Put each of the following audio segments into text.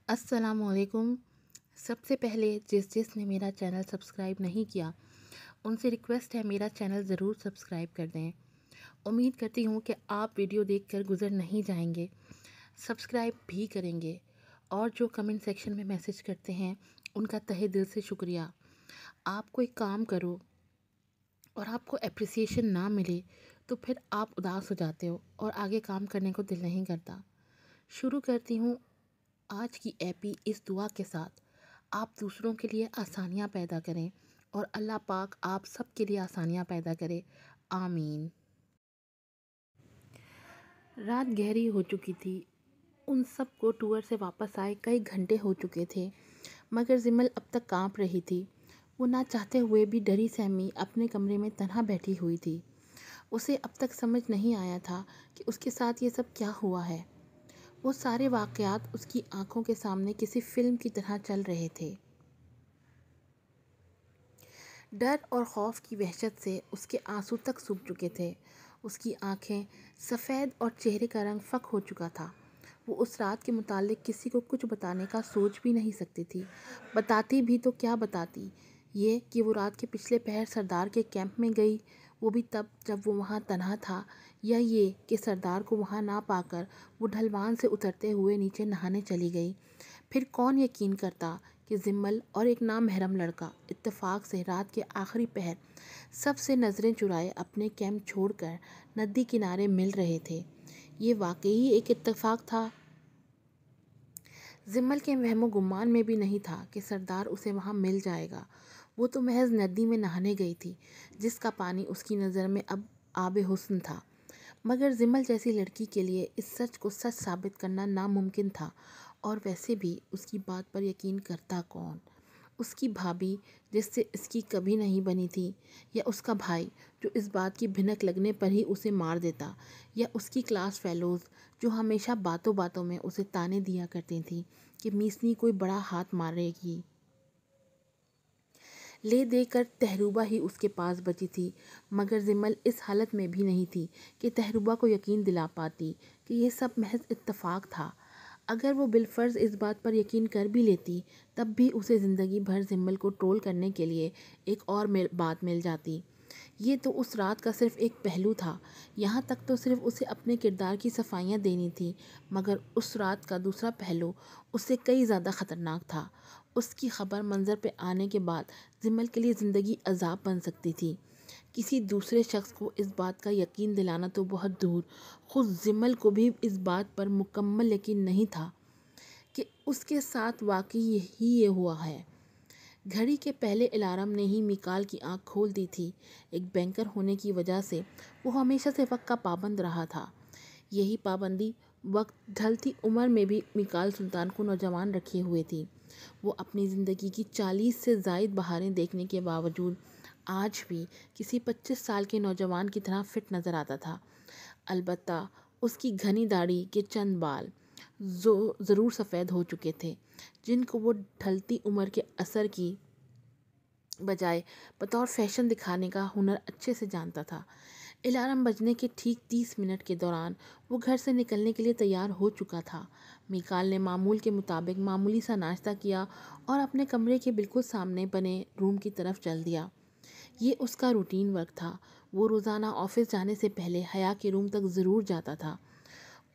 السلام علیکم۔ سب سے پہلے جس نے میرا چینل سبسکرائب نہیں کیا ان سے ریکویسٹ ہے میرا چینل ضرور سبسکرائب کر دیں۔ امید کرتی ہوں کہ آپ ویڈیو دیکھ کر گزر نہیں جائیں گے، سبسکرائب بھی کریں گے، اور جو کمنٹ سیکشن میں میسج کرتے ہیں ان کا تہہ دل سے شکریہ۔ آپ کوئی کام کرو اور آپ کو اپریسیشن نہ ملے تو پھر آپ اداس ہو جاتے ہو اور آگے کام کرنے کو دل نہیں کرتا۔ شروع کرتی ہوں آج کی ایپی اس دعا کے ساتھ، آپ دوسروں کے لیے آسانیاں پیدا کریں اور اللہ پاک آپ سب کے لیے آسانیاں پیدا کرے، آمین۔ رات گہری ہو چکی تھی، ان سب کو ٹور سے واپس آئے کئی گھنٹے ہو چکے تھے، مگر زمل اب تک کانپ رہی تھی۔ وہ نہ چاہتے ہوئے بھی ڈری سہمی اپنے کمرے میں تنہا بیٹھی ہوئی تھی۔ اسے اب تک سمجھ نہیں آیا تھا کہ اس کے ساتھ یہ سب کیا ہوا ہے۔ وہ سارے واقعات اس کی آنکھوں کے سامنے کسی فلم کی طرح چل رہے تھے۔ ڈر اور خوف کی وحشت سے اس کے آنسو تک سوکھ چکے تھے، اس کی آنکھیں سفید اور چہرے کا رنگ فک ہو چکا تھا۔ وہ اس رات کے متعلق کسی کو کچھ بتانے کا سوچ بھی نہیں سکتی تھی۔ بتاتی بھی تو کیا بتاتی؟ یہ کہ وہ رات کے پچھلے پہر سردار کے کیمپ میں گئی، وہ بھی تب جب وہ وہاں تنہا تھا، یا یہ کہ سردار کو وہاں نہ پا کر وہ ڈھلوان سے اترتے ہوئے نیچے نہانے چلی گئی۔ پھر کون یقین کرتا کہ زمل اور ایک نامحرم لڑکا اتفاق سے رات کے آخری پہر سب سے نظریں چرائے اپنے کیمپ چھوڑ کر ندی کنارے مل رہے تھے۔ یہ واقعی ایک اتفاق تھا۔ زمل کے وہم و گمان میں بھی نہیں تھا کہ سردار اسے وہاں مل جائے گا۔ وہ تو محض ندی میں نہانے گئی تھی جس کا پانی اس کی نظر میں اب آب حسن تھا، مگر زمل جیسی لڑکی کے لیے اس سچ کو سچ ثابت کرنا ناممکن تھا، اور ویسے بھی اس کی بات پر یقین کرتا کون؟ اس کی بھابھی جس سے اس کی کبھی نہیں بنی تھی، یا اس کا بھائی جو اس بات کی بھنک لگنے پر ہی اسے مار دیتا، یا اس کی کلاس فیلوز جو ہمیشہ باتوں باتوں میں اسے تانے دیا کرتی تھیں کہ میسنی کوئی بڑا ہاتھ مارے گی۔ لے دے کر تہروبا ہی اس کے پاس بچی تھی، مگر زمل اس حالت میں بھی نہیں تھی کہ تہروبا کو یقین دلا پاتی کہ یہ سب محض اتفاق تھا۔ اگر وہ بالفرض اس بات پر یقین کر بھی لیتی، تب بھی اسے زندگی بھر زمل کو ٹرول کرنے کے لیے ایک اور بات مل جاتی۔ یہ تو اس رات کا صرف ایک پہلو تھا، یہاں تک تو صرف اسے اپنے کردار کی صفائیاں دینی تھی، مگر اس رات کا دوسرا پہلو اس سے کئی زیادہ خطرناک تھا۔ اس کی خبر منظر پہ آنے کے بعد زمل کے لیے زندگی عذاب بن سکتی تھی۔ کسی دوسرے شخص کو اس بات کا یقین دلانا تو بہت دور، خود زمل کو بھی اس بات پر مکمل یقین نہیں تھا کہ اس کے ساتھ واقعی یہ ہوا ہے۔ گھڑی کے پہلے الارم نے ہی میکال کی آنکھ کھول دی تھی۔ ایک بینکر ہونے کی وجہ سے وہ ہمیشہ سے وقت کا پابند رہا تھا۔ یہی پابندی وقت ڈھلتی عمر میں بھی میکال سلطان کو نوجوان رکھے ہوئے تھی۔ وہ اپنی زندگی کی 40 سے زائد بہاریں دیکھنے کے باوجود آج بھی کسی 25 سال کے نوجوان کی طرح فٹ نظر آتا تھا۔ البتہ اس کی گھنی داڑھی کے چند بال ضرور سفید ہو چکے تھے، جن کو وہ ڈھلتی عمر کے اثر کی بجائے بطور فیشن دکھانے کا ہنر اچھے سے جانتا تھا۔ الارم بجنے کے ٹھیک 30 منٹ کے دوران وہ گھر سے نکلنے کے لیے تیار ہو چکا تھا۔ میکال نے معمول کے مطابق معمولی سا ناشتہ کیا اور اپنے کمرے کے بالکل سامنے بنے روم کی طرف چل دیا۔ یہ اس کا روٹین ورک تھا۔ وہ روزانہ آفس جانے سے پہلے حیا کے روم تک ضرور جاتا تھا۔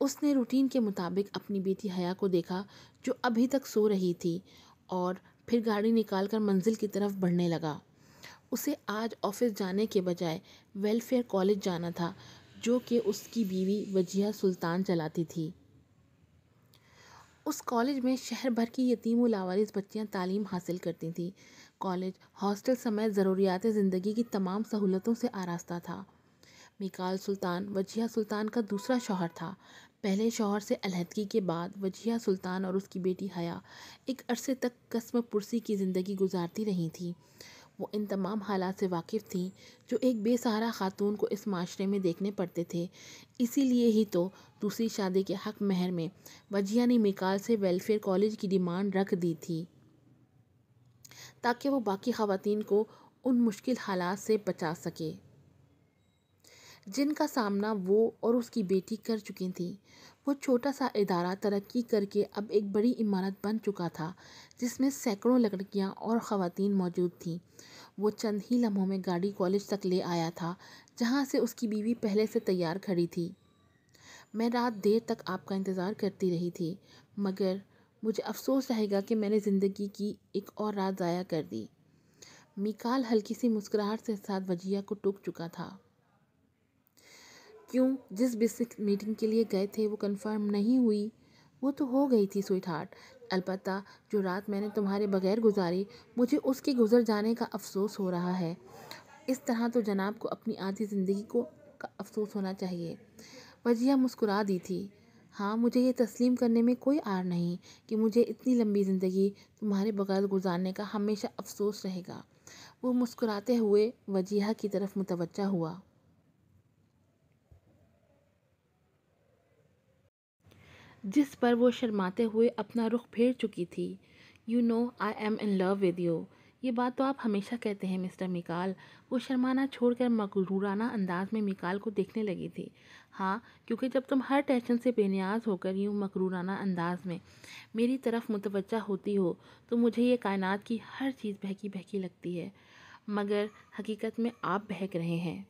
اس نے روٹین کے مطابق اپنی بیٹی حیا کو دیکھا جو ابھی تک سو رہی تھی، اور پھر گاڑی نکال کر منزل کی طرف بڑھنے لگا۔ اسے آج آفس جانے کے بجائے ویلفیئر کالج جانا تھا، جو کہ اس کی بیوی وجیہہ سلطان چلاتی تھی۔ اس کالج میں شہر بھر کی یتیم و لاوارث بچیاں تعلیم حاصل کرتی تھیں۔ کالج ہاسٹل سمیت ضروریات زندگی کی تمام سہولتوں سے آراستہ تھا۔ میکال سلطان وجیہہ سلطان کا دوسرا شوہر تھا۔ پہلے شوہر سے علیحدگی کے بعد وجیہہ سلطان اور اس کی بیٹی حیا ایک عرصے تک قسم پرسی کی زندگی گزارتی رہی تھیں۔ وہ ان تمام حالات سے واقف تھیں جو ایک بے سہارا خاتون کو اس معاشرے میں دیکھنے پڑتے تھے۔ اسی لیے ہی تو دوسری شادی کے حق مہر میں وجیہہ نے میکال سے ویلفیئر کالج کی ڈیمانڈ رکھ دی تھی، تاکہ وہ باقی خواتین کو ان مشکل حالات سے بچا سکے۔ جن کا سامنا وہ اور اس کی بیٹی کر چکی تھیں۔ وہ چھوٹا سا ادارہ ترقی کر کے اب ایک بڑی عمارت بن چکا تھا جس میں سینکڑوں لڑکیاں اور خواتین موجود تھیں۔ وہ چند ہی لمحوں میں گاڑی کالج تک لے آیا تھا جہاں سے اس کی بیوی پہلے سے تیار کھڑی تھی۔ میں رات دیر تک آپ کا انتظار کرتی رہی تھی، مگر مجھے افسوس رہے گا کہ میں نے زندگی کی ایک اور رات ضائع کر دی۔ میکال ہلکی سی مسکراہٹ سے ساتھ وجیہہ کو ٹوک چکا تھا۔ کیوں؟ جس بزنس میٹنگ کے لیے گئے تھے وہ کنفرم نہیں ہوئی؟ وہ تو ہو گئی تھی سویٹ ہارٹ، البتہ جو رات میں نے تمہارے بغیر گزاری مجھے اس کے گزر جانے کا افسوس ہو رہا ہے۔ اس طرح تو جناب کو اپنی آدھی زندگی کا افسوس ہونا چاہیے۔ وجیہہ مسکرا دی تھی۔ ہاں، مجھے یہ تسلیم کرنے میں کوئی عار نہیں کہ مجھے اتنی لمبی زندگی تمہارے بغیر گزارنے کا ہمیشہ افسوس رہے گا۔ وہ مسکراتے ہوئے وجیہہ کی طرف متوجہ ہوا، جس پر وہ شرماتے ہوئے اپنا رخ پھیر چکی تھی۔ "You know I am in love with you." یہ بات تو آپ ہمیشہ کہتے ہیں مسٹر میکال۔ وہ شرمانا چھوڑ کر مغرورانہ انداز میں میکال کو دیکھنے لگی تھی۔ ہاں، کیونکہ جب تم ہر ٹینشن سے بے نیاز ہو کر یوں مغرورانہ انداز میں میری طرف متوجہ ہوتی ہو تو مجھے یہ کائنات کی ہر چیز بہکی بہکی لگتی ہے، مگر حقیقت میں آپ بہک رہے ہیں۔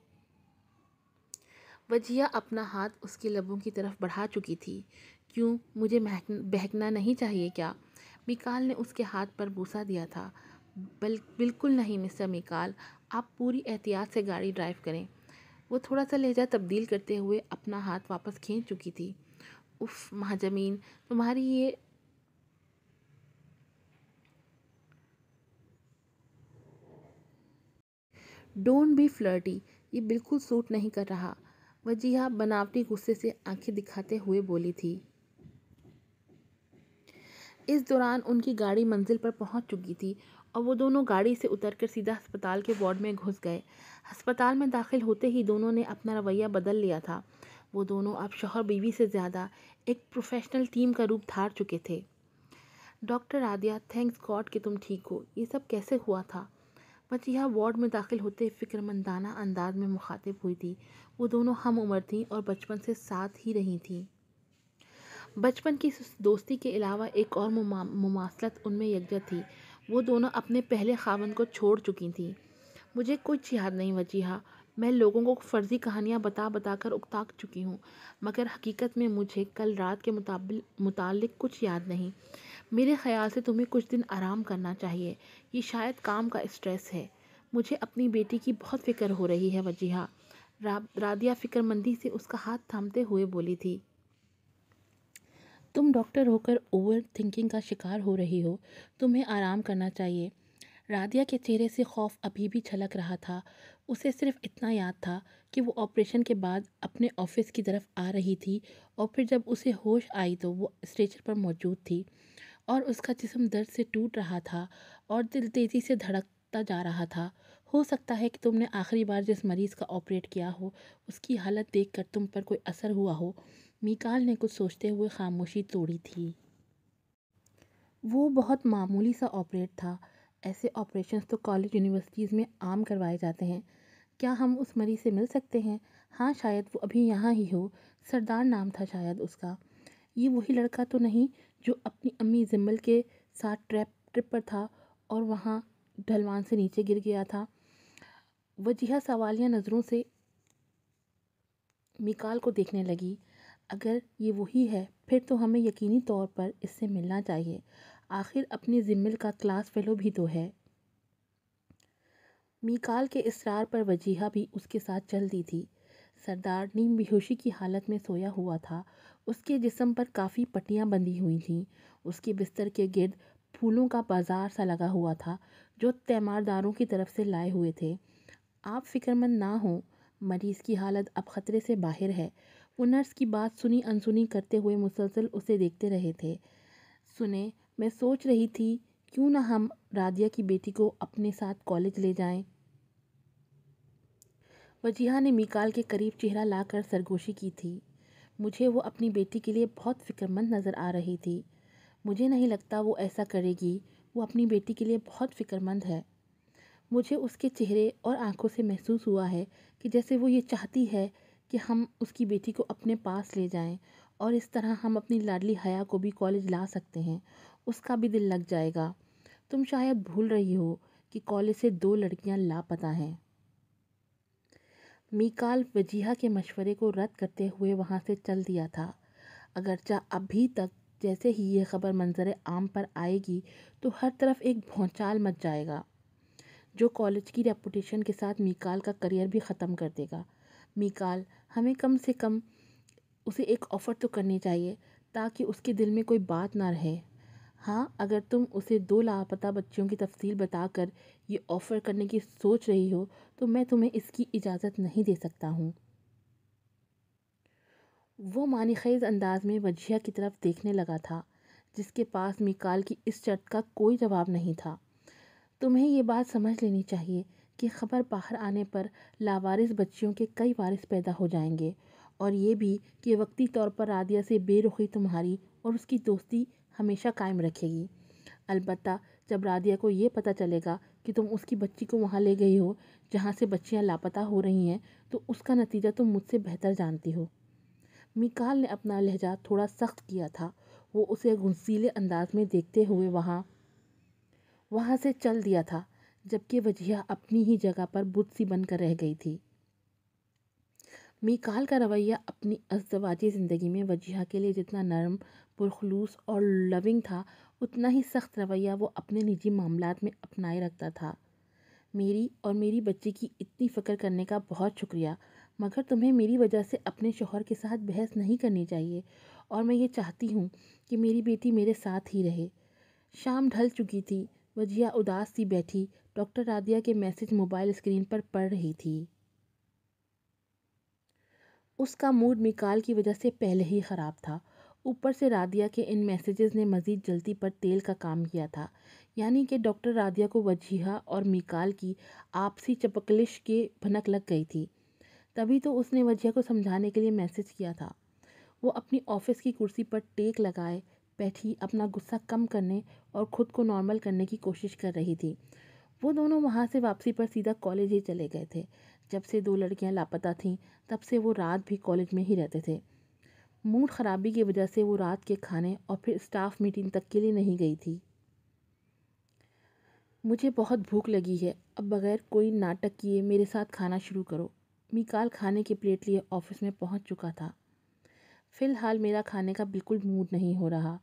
وجیہہ اپنا ہاتھ اس کے لبوں کی طرف بڑھا چکی تھی۔ کیوں، مجھے بہکنا نہیں چاہیے کیا؟ میکال نے اس کے ہاتھ پر بوسہ دیا تھا۔ بالکل نہیں مسٹر میکال، آپ پوری احتیاط سے گاڑی ڈرائیو کریں۔ وہ تھوڑا سا لہجہ تبدیل کرتے ہوئے اپنا ہاتھ واپس کھینچ چکی تھی۔ اف مہاجمین، تمہاری یہ ڈونٹ بی فلرٹی، یہ بالکل سوٹ نہیں کر رہا۔ وجیہہ بناوٹی غصے سے آنکھیں دکھاتے ہوئے بولی تھی۔ اس دوران ان کی گاڑی منزل پر پہنچ چکی تھی اور وہ دونوں گاڑی سے اتر کر سیدھا ہسپتال کے وارڈ میں گھس گئے۔ ہسپتال میں داخل ہوتے ہی دونوں نے اپنا رویہ بدل لیا تھا۔ وہ دونوں اب شوہر بیوی سے زیادہ ایک پروفیشنل ٹیم کا روپ دھار چکے تھے۔ ڈاکٹر رادھیا، تھینکس گاڈ کہ تم ٹھیک ہو۔ یہ سب کیسے ہوا تھا؟ وجیہہ وارڈ میں داخل ہوتے فکرمندانہ انداز میں مخاطب ہوئی تھی۔ وہ دونوں ہم عمر تھیں اور بچپن سے ساتھ ہی رہی تھیں۔ بچپن کی دوستی کے علاوہ ایک اور مماثلت ان میں یکجا تھی، وہ دونوں اپنے پہلے خاوند کو چھوڑ چکی تھیں۔ مجھے کچھ یاد نہیں وجیہہ، میں لوگوں کو فرضی کہانیاں بتا بتا کر اکتا چکی ہوں، مگر حقیقت میں مجھے کل رات کے متعلق کچھ یاد نہیں۔ میرے خیال سے تمہیں کچھ دن آرام کرنا چاہیے، یہ شاید کام کا اسٹریس ہے۔ مجھے اپنی بیٹی کی بہت فکر ہو رہی ہے وجیہہ، رادھیا فکر مندی سے اس کا ہاتھ تھامتے ہوئے بولی تھی۔ تم ڈاکٹر ہو کر اوور تھنکنگ کا شکار ہو رہی ہو، تمہیں آرام کرنا چاہیے۔ رادھیا کے چہرے سے خوف ابھی بھی چھلک رہا تھا۔ اسے صرف اتنا یاد تھا کہ وہ آپریشن کے بعد اپنے آفس کی طرف آ رہی تھی اور پھر جب اسے ہوش آئی تو وہ اسٹریچر پر موجود تھی اور اس کا جسم درد سے ٹوٹ رہا تھا اور دل تیزی سے دھڑکتا جا رہا تھا۔ ہو سکتا ہے کہ تم نے آخری بار جس مریض کا آپریٹ کیا ہو اس کی حالت دیکھ کر تم پر کوئی اثر ہوا ہو۔ میکال نے کچھ سوچتے ہوئے خاموشی توڑی تھی۔ وہ بہت معمولی سا آپریٹ تھا، ایسے آپریشنز تو کالج یونیورسٹیز میں عام کروائے جاتے ہیں۔ کیا ہم اس مریض سے مل سکتے ہیں؟ ہاں، شاید وہ ابھی یہاں ہی ہو، سردار نام تھا شاید اس کا۔ یہ وہی لڑکا تو نہیں جو اپنی امی زمل کے ساتھ ٹرپ پر تھا اور وہاں ڈھلوان سے نیچے گر گیا تھا؟ وجیہہ سوالیہ نظروں سے میکال کو دیکھنے لگی۔ اگر یہ وہی ہے پھر تو ہمیں یقینی طور پر اس سے ملنا چاہیے، آخر اپنی زمل کا کلاس فیلو بھی تو ہے۔ میکال کے اصرار پر وجیہہ بھی اس کے ساتھ چل دی تھی۔ سردار نیم بیہوشی کی حالت میں سویا ہوا تھا، اس کے جسم پر کافی پٹیاں بندھی ہوئی تھیں، اس کے بستر کے گرد پھولوں کا بازار سا لگا ہوا تھا جو تیمارداروں کی طرف سے لائے ہوئے تھے۔ آپ فکر مند نہ ہوں، مریض کی حالت اب خطرے سے باہر ہے۔ وہ نرس کی بات سنی انسنی کرتے ہوئے مسلسل اسے دیکھتے رہے تھے۔ سنیں، میں سوچ رہی تھی کیوں نہ ہم رادھیا کی بیٹی کو اپنے ساتھ کالج لے جائیں۔ وجیہہ نے میکال کے قریب چہرہ لا کر سرگوشی کی تھی۔ مجھے وہ اپنی بیٹی کے لیے بہت فکر مند نظر آ رہی تھی۔ مجھے نہیں لگتا وہ ایسا کرے گی، وہ اپنی بیٹی کے لیے بہت فکر مند ہے۔ مجھے اس کے چہرے اور آنکھوں سے محسوس ہوا ہے کہ جیسے وہ یہ چاہتی ہے کہ ہم اس کی بیٹی کو اپنے پاس لے جائیں، اور اس طرح ہم اپنی لاڈلی حیا کو بھی کالج لا سکتے ہیں، اس کا بھی دل لگ جائے گا۔ تم شاید بھول رہی ہو کہ کالج سے 2 لڑکیاں لاپتہ ہیں۔ میکال وجیہہ کے مشورے کو رد کرتے ہوئے وہاں سے چل دیا تھا، اگرچہ ابھی تک جیسے ہی یہ خبر منظر عام پر آئے گی تو ہر طرف ایک بھونچال مچ جائے گا جو کالج کی ریپوٹیشن کے ساتھ میکال کا کریئر بھی ختم کر دے گا۔ میکال، ہمیں کم سے کم اسے ایک آفر تو کرنی چاہیے تاکہ اس کے دل میں کوئی بات نہ رہے۔ ہاں، اگر تم اسے 2 لاپتہ بچیوں کی تفصیل بتا کر یہ آفر کرنے کی سوچ رہی ہو تو میں تمہیں اس کی اجازت نہیں دے سکتا ہوں۔ وہ معنی خیز انداز میں وجیہہ کی طرف دیکھنے لگا تھا، جس کے پاس میکال کی اس شرط کا کوئی جواب نہیں تھا۔ تمہیں یہ بات سمجھ لینی چاہیے کہ خبر باہر آنے پر لاوارث بچیوں کے کئی وارث پیدا ہو جائیں گے، اور یہ بھی کہ وقتی طور پر رادیہ سے بے رخی تمہاری اور اس کی دوستی ہمیشہ قائم رکھے گی۔ البتہ جب رادیہ کو یہ پتہ چلے گا کہ تم اس کی بچی کو وہاں لے گئی ہو جہاں سے بچیاں لاپتہ ہو رہی ہیں تو اس کا نتیجہ تم مجھ سے بہتر جانتی ہو۔ میکال نے اپنا لہجہ تھوڑا سخت کیا تھا۔ وہ اسے غصیلے انداز میں دیکھتے ہوئے وہاں سے چل دیا تھا، جبکہ وجیہہ اپنی ہی جگہ پر بت سی بن کر رہ گئی تھی۔ میکال کا رویہ اپنی ازدواجی زندگی میں وجیہہ کے لیے جتنا نرم، پرخلوص اور لونگ تھا، اتنا ہی سخت رویہ وہ اپنے نجی معاملات میں اپنائے رکھتا تھا۔ میری اور میری بچی کی اتنی فکر کرنے کا بہت شکریہ، مگر تمہیں میری وجہ سے اپنے شوہر کے ساتھ بحث نہیں کرنی چاہیے، اور میں یہ چاہتی ہوں کہ میری بیٹی میرے ساتھ ہی رہے۔ شام ڈھل چکی تھی۔ وجیہہ اداس سی بیٹھی ڈاکٹر رادیہ کے میسج موبائل اسکرین پر پڑھ رہی تھی۔ اس کا موڈ میکال کی وجہ سے پہلے ہی خراب تھا، اوپر سے رادیہ کے ان میسیجز نے مزید جلدی پر تیل کا کام کیا تھا، یعنی کہ ڈاکٹر رادیہ کو وجیہہ اور میکال کی آپسی چپکلش کے بھنک لگ گئی تھی۔ تبھی تو اس نے وجیہہ کو سمجھانے کے لیے میسج کیا تھا۔ وہ اپنی آفس کی کرسی پر ٹیک لگائے بیٹھی اپنا غصہ کم کرنے اور خود کو نارمل کرنے کی کوشش کر رہی تھی۔ وہ دونوں وہاں سے واپسی پر سیدھا کالج ہی چلے گئے تھے۔ جب سے 2 لڑکیاں لاپتہ تھیں تب سے وہ رات بھی کالج میں ہی رہتے تھے۔ موڈ خرابی کی وجہ سے وہ رات کے کھانے اور پھر اسٹاف میٹنگ تک کے لیے نہیں گئی تھی۔ مجھے بہت بھوک لگی ہے، اب بغیر کوئی ناٹک کیے میرے ساتھ کھانا شروع کرو۔ میکال کھانے کی پلیٹ لیے آفس میں پہنچ چکا تھا۔ فی الحال میرا کھانے کا بالکل موڈ نہیں ہو رہا۔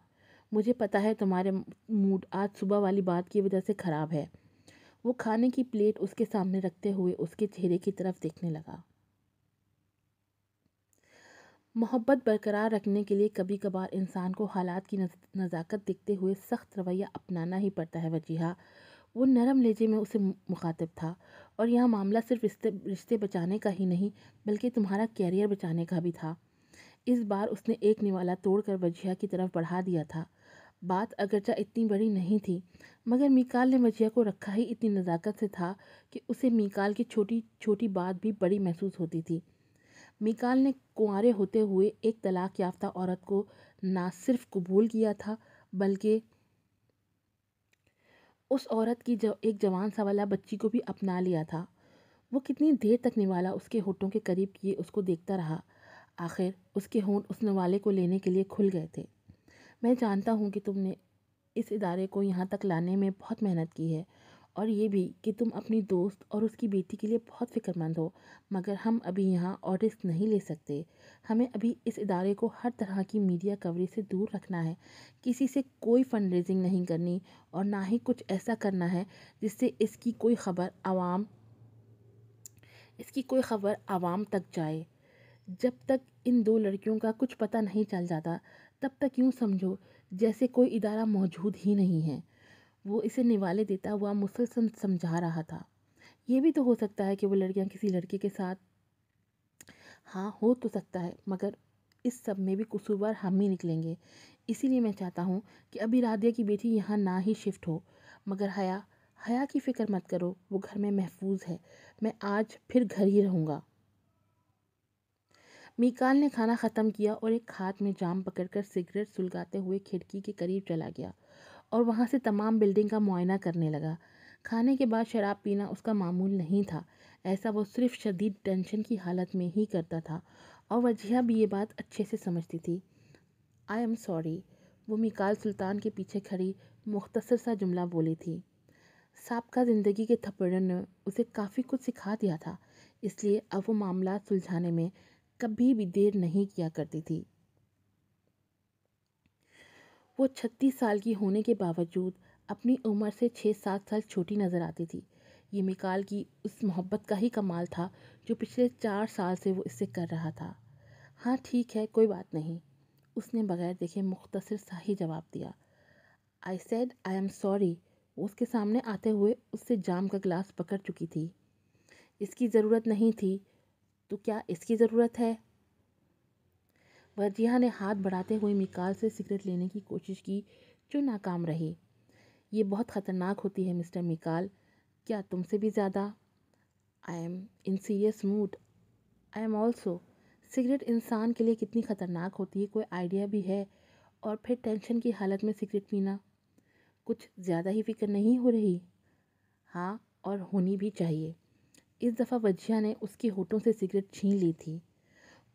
مجھے پتہ ہے تمہارے موڈ آج صبح والی بات کی وجہ سے خراب ہے۔ وہ کھانے کی پلیٹ اس کے سامنے رکھتے ہوئے اس کے چہرے کی طرف دیکھنے لگا۔ محبت برقرار رکھنے کے لیے کبھی کبھار انسان کو حالات کی نزاکت دیکھتے ہوئے سخت رویہ اپنانا ہی پڑتا ہے وجیہہ۔ وہ نرم لہجے میں اسے مخاطب تھا، اور یہاں معاملہ صرف رشتے بچانے کا ہی نہیں بلکہ تمہارا کیریئر بچانے کا بھی تھا۔ اس بار اس نے ایک نوالا توڑ کر وجیہہ کی طرف بڑھا دیا تھا۔ بات اگرچہ اتنی بڑی نہیں تھی، مگر میکال نے وجیہہ کو رکھا ہی اتنی نزاکت سے تھا کہ اسے میکال کی چھوٹی چھوٹی بات بھی بڑی محسوس ہوتی تھی۔ میکال نے کنوارے ہوتے ہوئے ایک طلاق یافتہ عورت کو نہ صرف قبول کیا تھا بلکہ اس عورت کی ایک جوان سنوالہ بچی کو بھی اپنا لیا تھا۔ وہ کتنی دیر تک نوالا اس کے ہونٹوں کے قریب کیے اس کو دیکھتا رہا۔ آخر اس کے ہونٹ اس نوالے کو لینے کے لیے کھل گئے تھے۔ میں جانتا ہوں کہ تم نے اس ادارے کو یہاں تک لانے میں بہت محنت کی ہے، اور یہ بھی کہ تم اپنی دوست اور اس کی بیٹی کے لیے بہت فکر مند ہو، مگر ہم ابھی یہاں اور رسک نہیں لے سکتے۔ ہمیں ابھی اس ادارے کو ہر طرح کی میڈیا کوریج سے دور رکھنا ہے، کسی سے کوئی فنڈ ریزنگ نہیں کرنی، اور نہ ہی کچھ ایسا کرنا ہے جس سے اس کی کوئی خبر عوام تک جائے۔ جب تک ان 2 لڑکیوں کا کچھ پتہ نہیں چل جاتا تب تک یوں سمجھو جیسے کوئی ادارہ موجود ہی نہیں ہے۔ وہ اسے نوالے دیتا ہوا مسلسل سمجھا رہا تھا۔ یہ بھی تو ہو سکتا ہے کہ وہ لڑکیاں کسی لڑکے کے ساتھ، ہاں ہو تو سکتا ہے، مگر اس سب میں بھی قصوروار ہم ہی نکلیں گے۔ اسی لیے میں چاہتا ہوں کہ ابھی رادیہ کی بیٹی یہاں نہ ہی شفٹ ہو، مگر حیا کی فکر مت کرو، وہ گھر میں محفوظ ہے۔ میں آج پھر گھر ہی رہوں گا۔ میکال نے کھانا ختم کیا اور ایک ہاتھ میں جام پکڑ کر سگریٹ سلگاتے ہوئے کھڑکی کے قریب چلا گیا اور وہاں سے تمام بلڈنگ کا معائنہ کرنے لگا۔ کھانے کے بعد شراب پینا اس کا معمول نہیں تھا، ایسا وہ صرف شدید ٹینشن کی حالت میں ہی کرتا تھا، اور وجیہہ بھی یہ بات اچھے سے سمجھتی تھی۔ آئی ایم سوری، وہ میکال سلطان کے پیچھے کھڑی مختصر سا جملہ بولی تھی۔ سابقہ زندگی کے تھپڑوں نے اسے کافی کچھ سکھا دیا تھا، اس لیے اب وہ معاملات سلجھانے میں کبھی بھی دیر نہیں کیا کرتی تھی۔ وہ 36 سال کی ہونے کے باوجود اپنی عمر سے 6-7 سال چھوٹی نظر آتی تھی۔ یہ میکال کی اس محبت کا ہی کمال تھا جو پچھلے 4 سال سے وہ اس سے کر رہا تھا۔ ہاں ٹھیک ہے، کوئی بات نہیں، اس نے بغیر دیکھے مختصر سا ہی جواب دیا۔ I said I am sorry۔ وہ اس کے سامنے آتے ہوئے اس سے جام کا گلاس پکڑ چکی تھی۔ اس کی ضرورت نہیں تھی، تو کیا اس کی ضرورت ہے؟ وجیہہ نے ہاتھ بڑھاتے ہوئے میکال سے سگریٹ لینے کی کوشش کی جو ناکام رہی۔ یہ بہت خطرناک ہوتی ہے مسٹر میکال، کیا تم سے بھی زیادہ؟ I am in serious mood, I am also. Cigarette انسان کے لیے کتنی خطرناک ہوتی ہے کوئی آئیڈیا بھی ہے؟ اور پھر ٹینشن کی حالت میں سگریٹ پینا، کچھ زیادہ ہی فکر نہیں ہو رہی؟ ہاں، اور ہونی بھی چاہیے۔ اس دفعہ وجیہہ نے اس کے ہونٹوں سے سگریٹ چھین لی تھی۔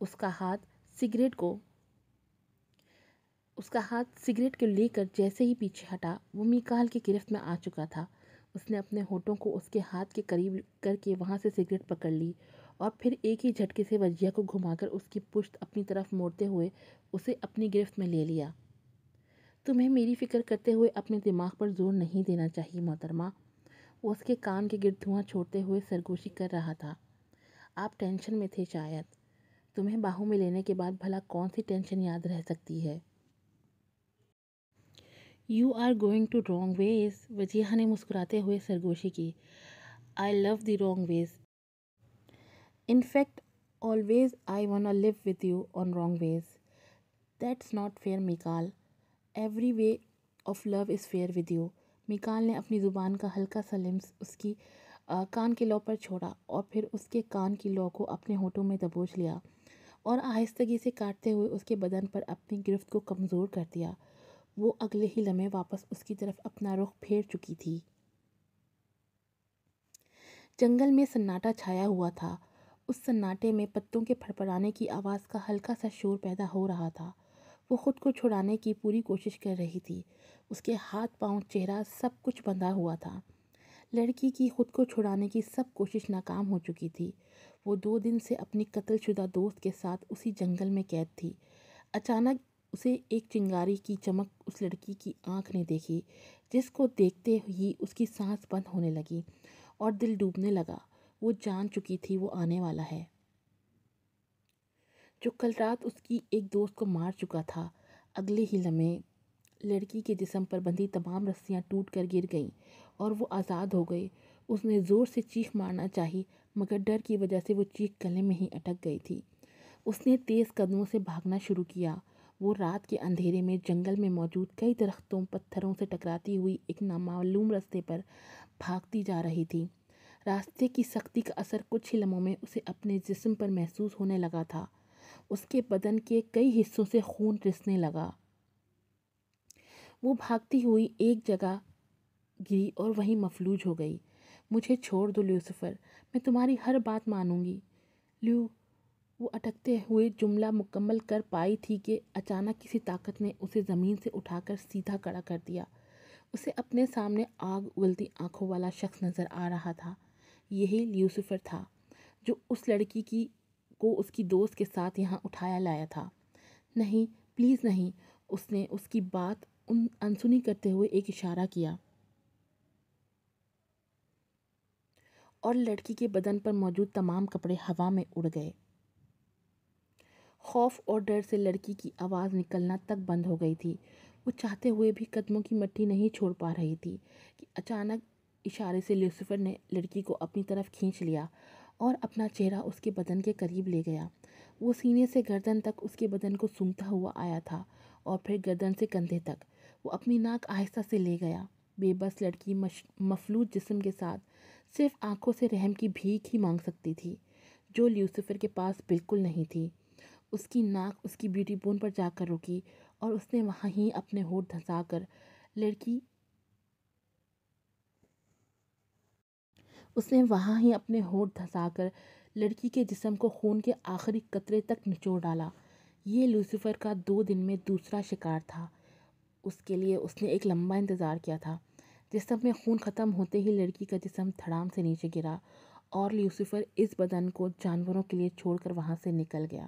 اس کا ہاتھ سگریٹ کو لے کر جیسے ہی پیچھے ہٹا، وہ میکال کی گرفت میں آ چکا تھا۔ اس نے اپنے ہونٹوں کو اس کے ہاتھ کے قریب کر کے وہاں سے سگریٹ پکڑ لی، اور پھر ایک ہی جھٹکے سے وجیہہ کو گھما کر اس کی پشت اپنی طرف موڑتے ہوئے اسے اپنی گرفت میں لے لیا۔ تمہیں میری فکر کرتے ہوئے اپنے دماغ پر زور نہیں دینا چاہیے محترمہ۔ وہ اس کے کان کے گرد دھواں چھوڑتے ہوئے سرگوشی کر رہا تھا۔ آپ ٹینشن میں تھے شاید، تمہیں باہوں میں لینے کے بعد بھلا کون سی ٹینشن یاد رہ سکتی ہے؟ You are going to wrong ways, Wajiha نے مسکراتے ہوئے سرگوشی کی۔ I love the wrong ways. In fact always I wanna live with you on wrong ways۔ That's not fair Mikaal. Every way of love is fair with you۔ Mikaal نے اپنی زبان کا ہلکا سا لمس اس کی کان کے لو پر چھوڑا، اور پھر اس کے کان کی لو کو اپنے ہونٹوں میں دبوچ لیا اور آہستگی سے کاٹتے ہوئے اس کے بدن پر اپنی گرفت کو کمزور کر دیا۔ وہ اگلے ہی لمحے واپس اس کی طرف اپنا رخ پھیر چکی تھی۔ جنگل میں سناٹا چھایا ہوا تھا۔ اس سناٹے میں پتوں کے پھڑپڑانے کی آواز کا ہلکا سا شور پیدا ہو رہا تھا۔ وہ خود کو چھڑانے کی پوری کوشش کر رہی تھی۔ اس کے ہاتھ پاؤں، چہرہ، سب کچھ بندھا ہوا تھا۔ لڑکی کی خود کو چھڑانے کی سب کوشش ناکام ہو چکی تھی۔ وہ 2 دن سے اپنی قتل شدہ دوست کے ساتھ اسی جنگل میں قید تھی۔ اچانک اسے ایک چنگاری کی چمک اس لڑکی کی آنکھ نے دیکھی، جس کو دیکھتے ہی اس کی سانس بند ہونے لگی اور دل ڈوبنے لگا۔ وہ جان چکی تھی وہ آنے والا ہے، جو کل رات اس کی ایک دوست کو مار چکا تھا۔ اگلے ہی لمحے لڑکی کے جسم پر بندھی تمام رسیاں ٹوٹ کر گر گئیں اور وہ آزاد ہو گئی۔ اس نے زور سے چیخ مارنا چاہی، مگر ڈر کی وجہ سے وہ چیخ گلے میں ہی اٹک گئی تھی۔ اس نے تیز قدموں سے بھاگنا شروع کیا۔ وہ رات کے اندھیرے میں جنگل میں موجود کئی درختوں، پتھروں سے ٹکراتی ہوئی ایک نامعلوم راستے پر بھاگتی جا رہی تھی۔ راستے کی سختی کا اثر کچھ ہی لمحوں میں اسے اپنے جسم پر محسوس ہونے لگا تھا۔ اس کے بدن کے کئی حصوں سے خون رسنے لگا۔ وہ بھاگتی ہوئی ایک جگہ گری اور وہیں مفلوج ہو گئی۔ مجھے چھوڑ دو لیوسفر، میں تمہاری ہر بات مانوں گی۔ وہ اٹکتے ہوئے جملہ مکمل کر پائی تھی کہ اچانک کسی طاقت نے اسے زمین سے اٹھا کر سیدھا کھڑا کر دیا۔ اسے اپنے سامنے آگ اگلتی آنکھوں والا شخص نظر آ رہا تھا۔ یہی لیوسفر تھا جو اس لڑکی کو اس کی دوست کے ساتھ یہاں اٹھایا لایا تھا۔ نہیں، پلیز نہیں، اس نے اس کی بات انسنی کرتے ہوئے ایک اشارہ کیا، اور لڑکی کے بدن پر موجود تمام کپڑے ہوا میں اڑ گئے۔ خوف اور ڈر سے لڑکی کی آواز نکلنا تک بند ہو گئی تھی۔ وہ چاہتے ہوئے بھی قدموں کی مٹی نہیں چھوڑ پا رہی تھی کہ اچانک اشارے سے لیوسفر نے لڑکی کو اپنی طرف کھینچ لیا اور اپنا چہرہ اس کے بدن کے قریب لے گیا۔ وہ سینے سے گردن تک اس کے بدن کو سونگھتا ہوا آیا تھا، اور پھر گردن سے کندھے تک۔ وہ اپنی ناک آہستہ سے لے گیا۔ بے بس لڑکی مفلوج جسم کے ساتھ صرف آنکھوں سے رحم کی بھیک ہی مانگ سکتی تھی، جو لیوسفر کے پاس بالکل نہیں تھی۔ اس کی ناک اس کی بیوٹی بون پر جا کر رکی، اور اس نے وہیں اپنے ہونٹ دھنسا کر لڑکی اس نے وہاں ہی اپنے ہونٹ دھسا کر لڑکی کے جسم کو خون کے آخری قطرے تک نچوڑ ڈالا۔ یہ لوسیفر کا 2 دن میں دوسرا شکار تھا۔ اس کے لیے اس نے ایک لمبا انتظار کیا تھا۔ جسم میں خون ختم ہوتے ہی لڑکی کا جسم دھڑام سے نیچے گرا اور لوسیفر اس بدن کو جانوروں کے لیے چھوڑ کر وہاں سے نکل گیا۔